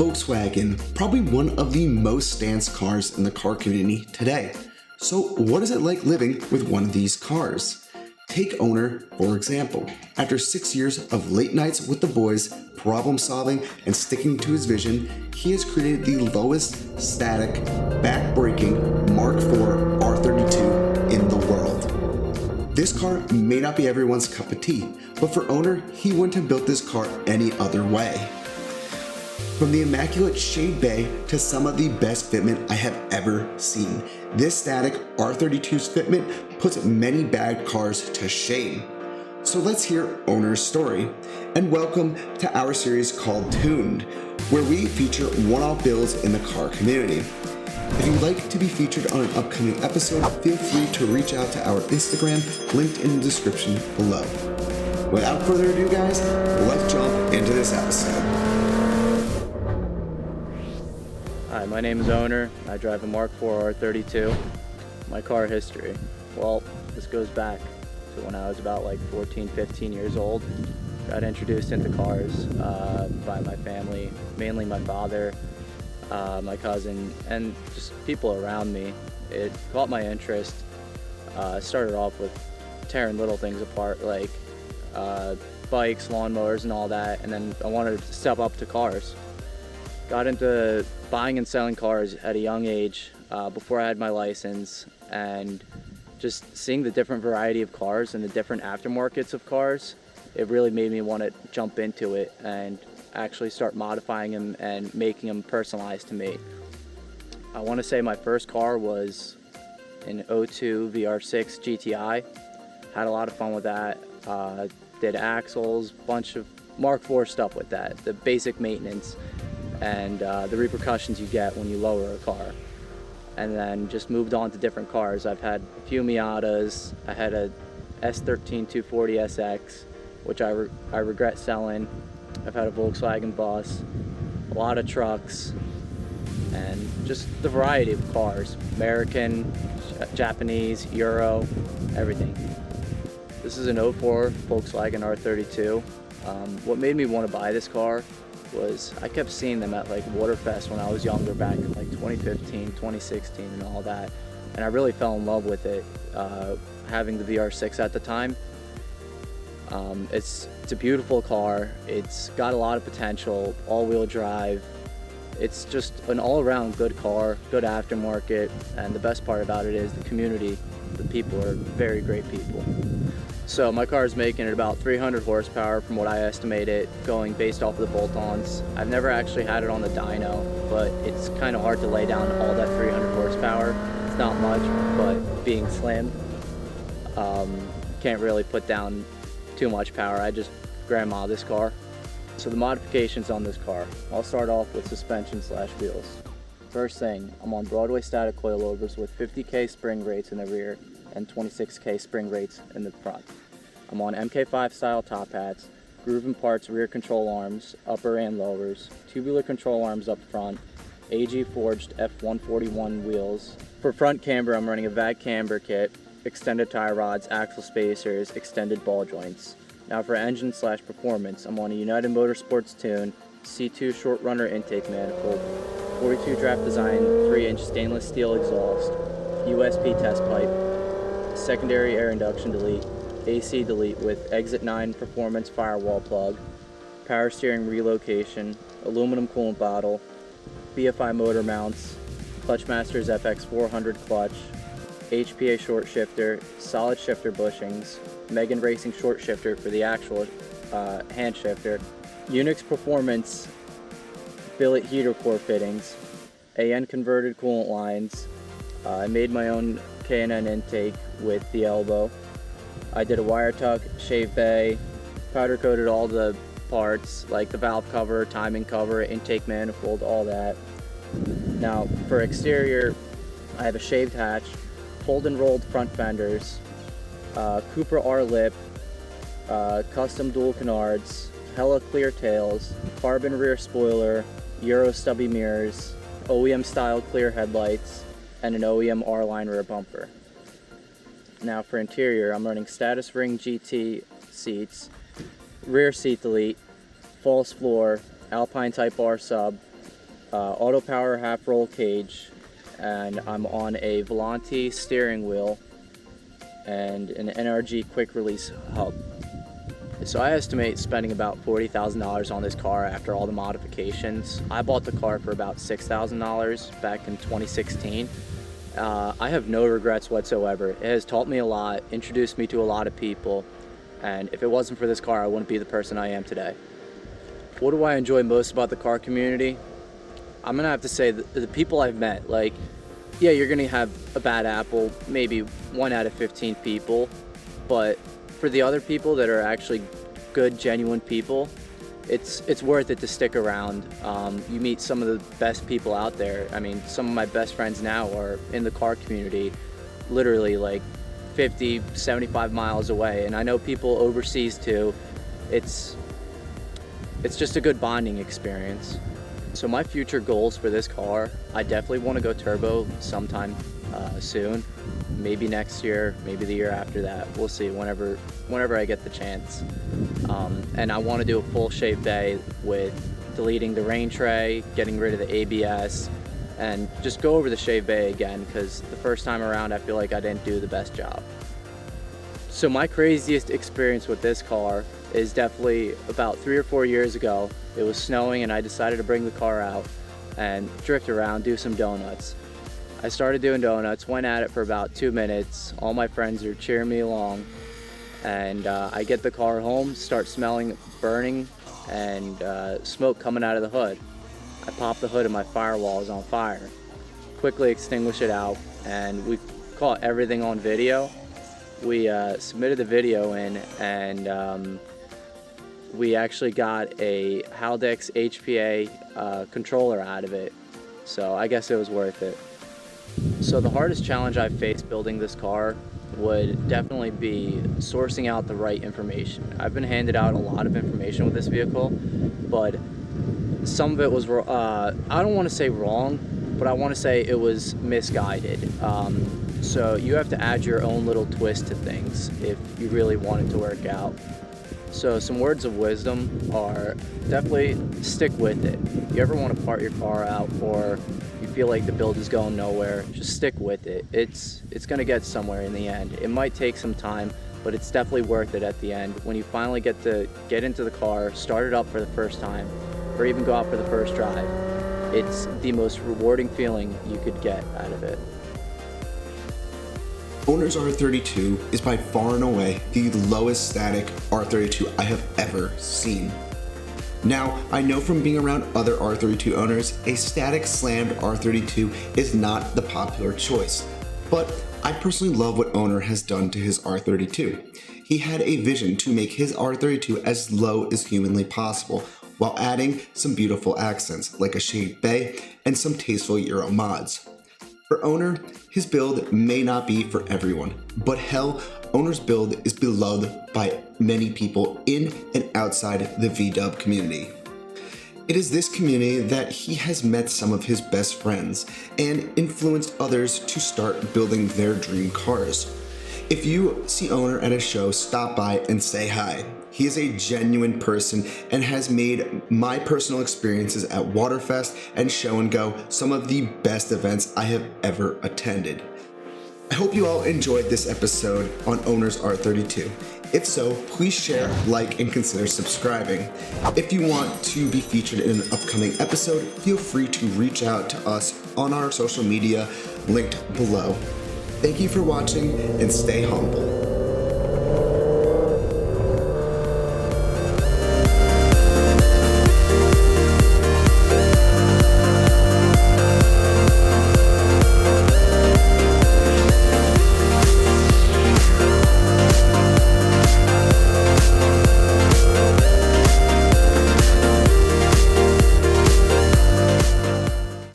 Volkswagen, probably one of the most stance cars in the car community today. So what is it like living with one of these cars? Take Onur, for example. After 6 years of late nights with the boys, problem solving, and sticking to his vision, he has created the lowest static, back-breaking Mark IV R32 in the world. This car may not be everyone's cup of tea, but for Onur, he wouldn't have built this car any other way. From the immaculate shade bay to some of the best fitment I have ever seen, this static R32's fitment puts many bad cars to shame. So let's hear Onur's story, and welcome to our series called Tuned, where we feature one-off builds in the car community. If you'd like to be featured on an upcoming episode, feel free to reach out to our Instagram, linked in the description below. Without further ado, guys, let's jump into this episode. Hi, my name is Onur. I drive a Mark IV R32. My car history. Well, this goes back to when I was about like 14, 15 years old. Got introduced into cars by my family, mainly my father, my cousin, and just people around me. It caught my interest. Started off with tearing little things apart like bikes, lawnmowers, and all that, and then I wanted to step up to cars. Got into buying and selling cars at a young age before I had my license, and just seeing the different variety of cars and the different aftermarkets of cars, it really made me want to jump into it and actually start modifying them and making them personalized to me. I want to say my first car was an 02 VR6 GTI. Had a lot of fun with that. Did axles, bunch of Mark IV stuff with that, the basic maintenance and the repercussions you get when you lower a car. And then just moved on to different cars. I've had a few Miatas. I had a S13 240 SX, which I regret selling. I've had a Volkswagen bus, a lot of trucks, and just the variety of cars. American, Japanese, Euro, everything. This is an 04 Volkswagen R32. What made me want to buy this car was I kept seeing them at like Waterfest when I was younger, back in like 2015, 2016 and all that. And I really fell in love with it, having the VR6 at the time. It's a beautiful car. It's got a lot of potential, all-wheel drive. It's just an all-around good car, good aftermarket, and the best part about it is the community. The people are very great people. So my car is making it about 300 horsepower from what I estimate it, going based off of the bolt-ons. I've never actually had it on the dyno, but it's kind of hard to lay down all that 300 horsepower. It's not much, but being slim, can't really put down too much power. I just grandma this car. So the modifications on this car, I'll start off with suspension / wheels. First thing, I'm on Broadway static coilovers with 50K spring rates in the rear and 26K spring rates in the front. I'm on MK5 style top hats, groove and parts rear control arms, upper and lowers, tubular control arms up front, AG forged F141 wheels. For front camber, I'm running a VAG camber kit, extended tie rods, axle spacers, extended ball joints. Now for engine / performance, I'm on a United Motorsports Tune C2 short runner intake manifold, 42 draft design 3-inch stainless steel exhaust, USP test pipe, secondary air induction delete, AC delete with exit 9 performance firewall plug, power steering relocation, aluminum coolant bottle, BFI motor mounts, Clutchmaster's FX 400 clutch, HPA short shifter, solid shifter bushings, Megan Racing short shifter for the actual hand shifter, Unix Performance billet heater core fittings, AN converted coolant lines. I made my own K&N intake with the elbow. I did a wire tuck, shave bay, powder coated all the parts like the valve cover, timing cover, intake manifold, all that. Now for exterior, I have a shaved hatch, pulled and rolled front fenders, Cooper R lip, custom dual canards, hella clear tails, carbon rear spoiler, Euro stubby mirrors, OEM style clear headlights, and an OEM R-line rear bumper. Now for interior, I'm running Status Ring GT seats, rear seat delete, false floor, Alpine Type R sub, auto power half roll cage, and I'm on a Volante steering wheel and an NRG quick release hub. So I estimate spending about $40,000 on this car after all the modifications. I bought the car for about $6,000 back in 2016. I have no regrets whatsoever. It has taught me a lot, introduced me to a lot of people, and if it wasn't for this car, I wouldn't be the person I am today. What do I enjoy most about the car community? I'm gonna have to say the people I've met. Like, yeah, you're gonna have a bad apple, maybe 1 out of 15 people, but for the other people that are actually good, genuine people, it's worth it to stick around. You meet some of the best people out there. I mean, some of my best friends now are in the car community, literally like 50, 75 miles away, and I know people overseas too. It's just a good bonding experience. So my future goals for this car, I definitely want to go turbo sometime soon. Maybe next year, maybe the year after that. We'll see, whenever I get the chance. And I want to do a full shave bay with deleting the rain tray, getting rid of the ABS, and just go over the shave bay again, because the first time around I feel like I didn't do the best job. So my craziest experience with this car is definitely about 3 or 4 years ago. It was snowing and I decided to bring the car out and drift around, do some donuts. I started doing donuts, went at it for about 2 minutes. All my friends are cheering me along, and I get the car home, start smelling burning and smoke coming out of the hood. I pop the hood and my firewall is on fire. Quickly extinguish it out, and we caught everything on video. We submitted the video in, and we actually got a Haldex HPA controller out of it. So I guess it was worth it. So the hardest challenge I've faced building this car would definitely be sourcing out the right information. I've been handed out a lot of information with this vehicle, but some of it was, I don't want to say wrong, but I want to say it was misguided. So you have to add your own little twist to things if you really want it to work out. So some words of wisdom are definitely stick with it. If you ever want to part your car out, or you feel like the build is going nowhere, just stick with it. It's going to get somewhere in the end. It might take some time, but it's definitely worth it at the end. When you finally get into the car, start it up for the first time, or even go out for the first drive, it's the most rewarding feeling you could get out of it. Onur's R32 is by far and away the lowest static R32 I have ever seen. Now, I know from being around other R32 owners, a static slammed R32 is not the popular choice, but I personally love what Onur has done to his R32. He had a vision to make his R32 as low as humanly possible, while adding some beautiful accents like a shaved bay and some tasteful Euro mods. For Onur, his build may not be for everyone, but hell, Onur's build is beloved by many people in and outside the VW community. It is this community that he has met some of his best friends and influenced others to start building their dream cars. If you see Onur at a show, stop by and say hi. He is a genuine person and has made my personal experiences at Waterfest and Show and Go some of the best events I have ever attended. I hope you all enjoyed this episode on Onur's R32. If so, please share, like, and consider subscribing. If you want to be featured in an upcoming episode, feel free to reach out to us on our social media linked below. Thank you for watching, and stay humble.